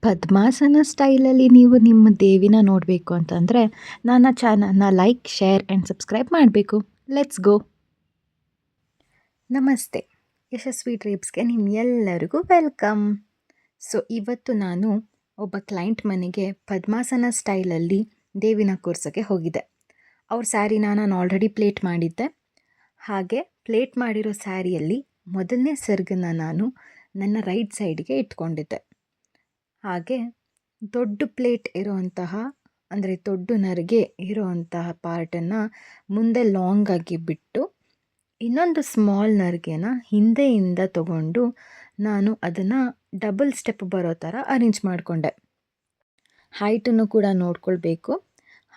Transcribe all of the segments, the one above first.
ಪದ್ಮಾಸನ ಸ್ಟೈಲಲ್ಲಿ ನೀವು ನಿಮ್ಮ ದೇವಿನ ನೋಡಬೇಕು ಅಂತಂದರೆ ನನ್ನ ಚಾನಲ್ನ ಲೈಕ್, ಶೇರ್ ಆ್ಯಂಡ್ ಸಬ್ಸ್ಕ್ರೈಬ್ ಮಾಡಬೇಕು. Let's go. ನಮಸ್ತೆ, ಯಶಸ್ವಿ ಟ್ರಿಪ್ಸ್ಗೆ ನಿಮ್ಮೆಲ್ಲರಿಗೂ ವೆಲ್ಕಮ್. ಸೊ ಇವತ್ತು ನಾನು ಒಬ್ಬ ಕ್ಲೈಂಟ್ ಮನೆಗೆ ಪದ್ಮಾಸನ ಸ್ಟೈಲಲ್ಲಿ ದೇವಿನ ಕೂರ್ಸೋಕ್ಕೆ ಹೋಗಿದ್ದೆ. ಅವ್ರ ಸ್ಯಾರಿನ ನಾನು ಆಲ್ರೆಡಿ ಪ್ಲೇಟ್ ಮಾಡಿದ್ದೆ. ಹಾಗೆ ಪ್ಲೇಟ್ ಮಾಡಿರೋ ಸ್ಯಾರಿಯಲ್ಲಿ ಮೊದಲನೇ ಸೆರಗನ್ನು ನಾನು ನನ್ನ ರೈಟ್ ಸೈಡ್ಗೆ ಇಟ್ಕೊಂಡಿದ್ದೆ. ಹಾಗೆ ದೊಡ್ಡ ಪ್ಲೇಟ್ ಇರೋವಂತಹ ಅಂದರೆ ದೊಡ್ಡ ನರಿಗೆ ಇರೋವಂತಹ ಪಾರ್ಟನ್ನು ಮುಂದೆ ಲಾಂಗಾಗಿ ಬಿಟ್ಟು ಇನ್ನೊಂದು ಸ್ಮಾಲ್ ನರಿಗೆನ ಹಿಂದೆಯಿಂದ ತಗೊಂಡು ನಾನು ಅದನ್ನು ಡಬಲ್ ಸ್ಟೆಪ್ ಬರೋ ಥರ ಅರೇಂಜ್ ಮಾಡಿಕೊಂಡೆ. ಹೈಟನ್ನು ಕೂಡ ನೋಡ್ಕೊಳ್ಬೇಕು.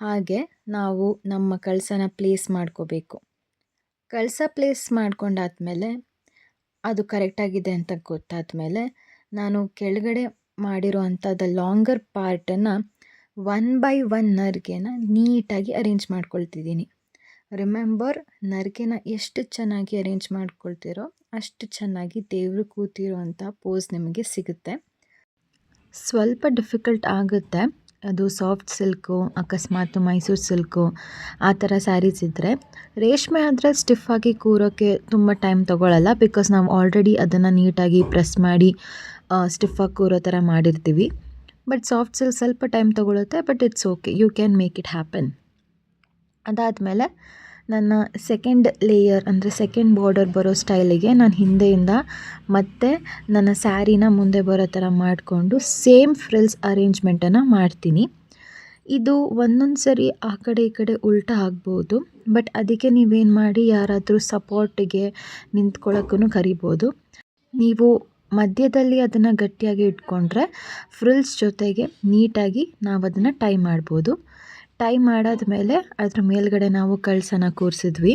ಹಾಗೆ ನಾವು ನಮ್ಮ ಕಳಸನ ಪ್ಲೇಸ್ ಮಾಡ್ಕೋಬೇಕು. ಕಳಸ ಪ್ಲೇಸ್ ಮಾಡ್ಕೊಂಡಾದ್ಮೇಲೆ ಅದು ಕರೆಕ್ಟಾಗಿದೆ ಅಂತ ಗೊತ್ತಾದಮೇಲೆ ನಾನು ಕೆಳಗಡೆ ಮಾಡಿರೋ ಅಂಥದ್ದು ಲಾಂಗರ್ ಪಾರ್ಟನ್ನು 1 by 1 ನರಿಗೆನ ನೀಟಾಗಿ ಅರೇಂಜ್ ಮಾಡ್ಕೊಳ್ತಿದ್ದೀನಿ. ರಿಮೆಂಬರ್, ನರಿಗೆನ ಎಷ್ಟು ಚೆನ್ನಾಗಿ ಅರೇಂಜ್ ಮಾಡ್ಕೊಳ್ತಿರೋ ಅಷ್ಟು ಚೆನ್ನಾಗಿ ದೇವರು ಕೂತಿರೋ ಅಂಥ ಪೋಸ್ ನಿಮಗೆ ಸಿಗುತ್ತೆ. ಸ್ವಲ್ಪ ಡಿಫಿಕಲ್ಟ್ ಆಗುತ್ತೆ. ಅದು ಸಾಫ್ಟ್ ಸಿಲ್ಕು, ಅಕಸ್ಮಾತ್ ಮೈಸೂರು ಸಿಲ್ಕು ಆ ಥರ ಸ್ಯಾರೀಸ್ ಇದ್ದರೆ. ರೇಷ್ಮೆ ಆದರೆ ಸ್ಟಿಫಾಗಿ ಕೂರೋಕ್ಕೆ ತುಂಬ ಟೈಮ್ ತೊಗೊಳ್ಳಲ್ಲ, ಬಿಕಾಸ್ ನಾವು ಆಲ್ರೆಡಿ ಅದನ್ನು ನೀಟಾಗಿ ಪ್ರೆಸ್ ಮಾಡಿ ಸ್ಟಿಫಾಗಿ ಕೂರೋ ಥರ ಮಾಡಿರ್ತೀವಿ. ಬಟ್ ಸಾಫ್ಟ್ ಸಿಲ್ಕ್ ಸ್ವಲ್ಪ ಟೈಮ್ ತೊಗೊಳುತ್ತೆ, but it's okay, you can make it happen. ಅದಾದಮೇಲೆ ನನ್ನ ಸೆಕೆಂಡ್ ಲೇಯರ್ ಅಂದರೆ ಸೆಕೆಂಡ್ ಬಾರ್ಡರ್ ಬರೋ ಸ್ಟೈಲಿಗೆ ನಾನು ಹಿಂದೆಯಿಂದ ಮತ್ತೆ ನನ್ನ ಸ್ಯಾರಿನ ಮುಂದೆ ಬರೋ ಥರ ಮಾಡಿಕೊಂಡು ಸೇಮ್ ಫ್ರಿಲ್ಸ್ ಅರೇಂಜ್ಮೆಂಟನ್ನು ಮಾಡ್ತೀನಿ. ಇದು ಒಂದೊಂದು ಸರಿ ಆ ಕಡೆ ಈ ಕಡೆ ಉಲ್ಟಾ ಆಗ್ಬೋದು, ಬಟ್ ಅದಕ್ಕೆ ನೀವೇನು ಮಾಡಿ ಯಾರಾದರೂ ಸಪೋರ್ಟಿಗೆ ನಿಂತ್ಕೊಳ್ಳೋಕ್ಕೂ ಕರಿಬೋದು. ನೀವು ಮಧ್ಯದಲ್ಲಿ ಅದನ್ನು ಗಟ್ಟಿಯಾಗಿ ಇಟ್ಕೊಂಡ್ರೆ ಫ್ರಿಲ್ಸ್ ಜೊತೆಗೆ ನೀಟಾಗಿ ನಾವು ಅದನ್ನು ಟೈ ಮಾಡ್ಬೋದು. ಟೈ ಮಾಡಾದ್ಮೇಲೆ ಅದ್ರ ಮೇಲ್ಗಡೆ ನಾವು ಕಳಸನ ಕೂರಿಸಿದ್ವಿ.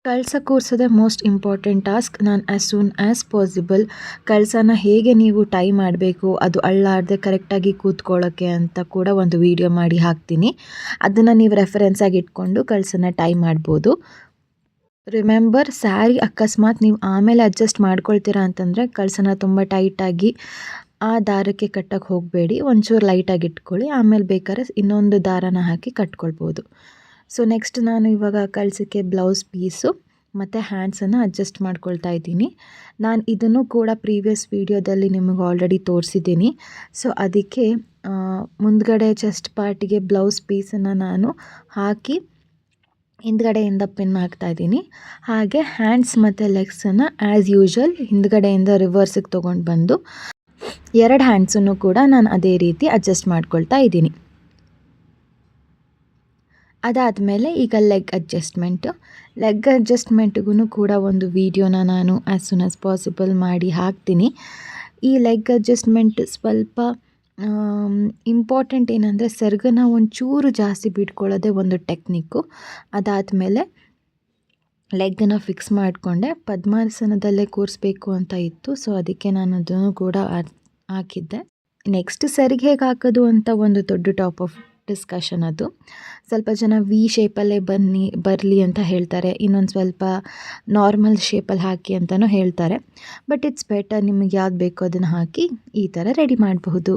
ಕಳಸ ಕೂರಿಸೋದೇ ಮೋಸ್ಟ್ ಇಂಪಾರ್ಟೆಂಟ್ ಟಾಸ್ಕ್. ನಾನು ಆ್ಯಸ್ ಸೂನ್ ಆ್ಯಸ್ ಪಾಸಿಬಲ್ ಕಳಸನ ಹೇಗೆ ನೀವು ಟೈ ಮಾಡಬೇಕು, ಅದು ಅಳ್ಳಾಡದೆ ಕರೆಕ್ಟಾಗಿ ಕೂತ್ಕೊಳ್ಳೋಕ್ಕೆ ಅಂತ ಕೂಡ ಒಂದು ವಿಡಿಯೋ ಮಾಡಿ ಹಾಕ್ತೀನಿ. ಅದನ್ನು ನೀವು ರೆಫರೆನ್ಸಾಗಿ ಇಟ್ಕೊಂಡು ಕಳಸನ ಟೈ ಮಾಡ್ಬೋದು. ರಿಮೆಂಬರ್, ಸ್ಯಾರಿ ಅಕಸ್ಮಾತ್ ನೀವು ಆಮೇಲೆ ಅಡ್ಜಸ್ಟ್ ಮಾಡ್ಕೊಳ್ತೀರಾ ಅಂತಂದರೆ ಕಳಸನ ತುಂಬ ಟೈಟಾಗಿ ಆ ದಾರಕ್ಕೆ ಕಟ್ಟಕ್ಕೆ ಹೋಗಬೇಡಿ. ಒಂಚೂರು ಲೈಟಾಗಿ ಇಟ್ಕೊಳ್ಳಿ, ಆಮೇಲೆ ಬೇಕಾದ್ರೆ ಇನ್ನೊಂದು ದಾರನ ಹಾಕಿ ಕಟ್ಕೊಳ್ಬೋದು. ಸೊ ನೆಕ್ಸ್ಟ್ ನಾನು ಇವಾಗ ಕಳಸಕ್ಕೆ ಬ್ಲೌಸ್ ಪೀಸು ಮತ್ತು ಹ್ಯಾಂಡ್ಸನ್ನು ಅಡ್ಜಸ್ಟ್ ಮಾಡ್ಕೊಳ್ತಾ ಇದ್ದೀನಿ. ನಾನು ಇದನ್ನು ಕೂಡ ಪ್ರೀವಿಯಸ್ ವೀಡಿಯೋದಲ್ಲಿ ನಿಮಗೆ ಆಲ್ರೆಡಿ ತೋರಿಸಿದ್ದೀನಿ. ಸೊ ಅದಕ್ಕೆ ಮುಂದ್ಗಡೆ ಚೆಸ್ಟ್ ಪಾರ್ಟಿಗೆ ಬ್ಲೌಸ್ ಪೀಸನ್ನು ನಾನು ಹಾಕಿ ಹಿಂದ್ಗಡೆಯಿಂದ ಪಿನ್ ಹಾಕ್ತಾಯಿದ್ದೀನಿ. ಹಾಗೆ ಹ್ಯಾಂಡ್ಸ್ ಮತ್ತು ಲೆಗ್ಸನ್ನು ಆ್ಯಸ್ ಯೂಶ್ವಲ್ ಹಿಂದ್ಗಡೆಯಿಂದ ರಿವರ್ಸಿಗೆ ತೊಗೊಂಡು ಬಂದು 2 ಹ್ಯಾಂಡ್ಸನ್ನು ಕೂಡ ನಾನು ಅದೇ ರೀತಿ ಅಡ್ಜಸ್ಟ್ ಮಾಡ್ಕೊಳ್ತಾ ಇದ್ದೀನಿ. ಅದಾದಮೇಲೆ ಈಗ ಲೆಗ್ ಅಡ್ಜಸ್ಟ್ಮೆಂಟ್ಗೂ ಕೂಡ ಒಂದು ವಿಡಿಯೋನ ನಾನು ಆ್ಯಸ್ ಸೂನ್ ಆ್ಯಸ್ ಪಾಸಿಬಲ್ ಮಾಡಿ ಹಾಕ್ತೀನಿ. ಈ ಲೆಗ್ ಅಡ್ಜಸ್ಟ್ಮೆಂಟ್ ಸ್ವಲ್ಪ ಇಂಪಾರ್ಟೆಂಟ್ ಏನಂದರೆ ಸೆರಗನ್ನ ಒಂಚೂರು ಜಾಸ್ತಿ ಬಿಟ್ಕೊಳ್ಳೋದೇ ಒಂದು ಟೆಕ್ನಿಕ್ಕು. ಅದಾದಮೇಲೆ ಲೆಗ್ಗನ್ನು ಫಿಕ್ಸ್ ಮಾಡಿಕೊಂಡೆ. ಪದ್ಮಾಸನದಲ್ಲೇ ಕೂರಿಸ್ಬೇಕು ಅಂತ ಇತ್ತು, ಸೊ ಅದಕ್ಕೆ ನಾನು ಅದನ್ನು ಕೂಡ ಹಾಕಿದ್ದೆ. ನೆಕ್ಸ್ಟ್ ಸೆರಗು ಹೇಗೆ ಹಾಕೋದು ಅಂತ ಒಂದು ದೊಡ್ಡ ಟಾಪ್ ಆಫ್ ಡಿಸ್ಕಷನ್. ಅದು ಸ್ವಲ್ಪ ಜನ ವಿ ಶೇಪಲ್ಲೇ ಬರಲಿ ಅಂತ ಹೇಳ್ತಾರೆ, ಇನ್ನೊಂದು ಸ್ವಲ್ಪ ನಾರ್ಮಲ್ ಶೇಪಲ್ಲಿ ಹಾಕಿ ಅಂತಲೂ ಹೇಳ್ತಾರೆ. ಬಟ್ ಇಟ್ಸ್ ಬೆಟರ್, ನಿಮಗೆ ಯಾವ್ದು ಬೇಕೋ ಅದನ್ನು ಹಾಕಿ ಈ ಥರ ರೆಡಿ ಮಾಡಬಹುದು.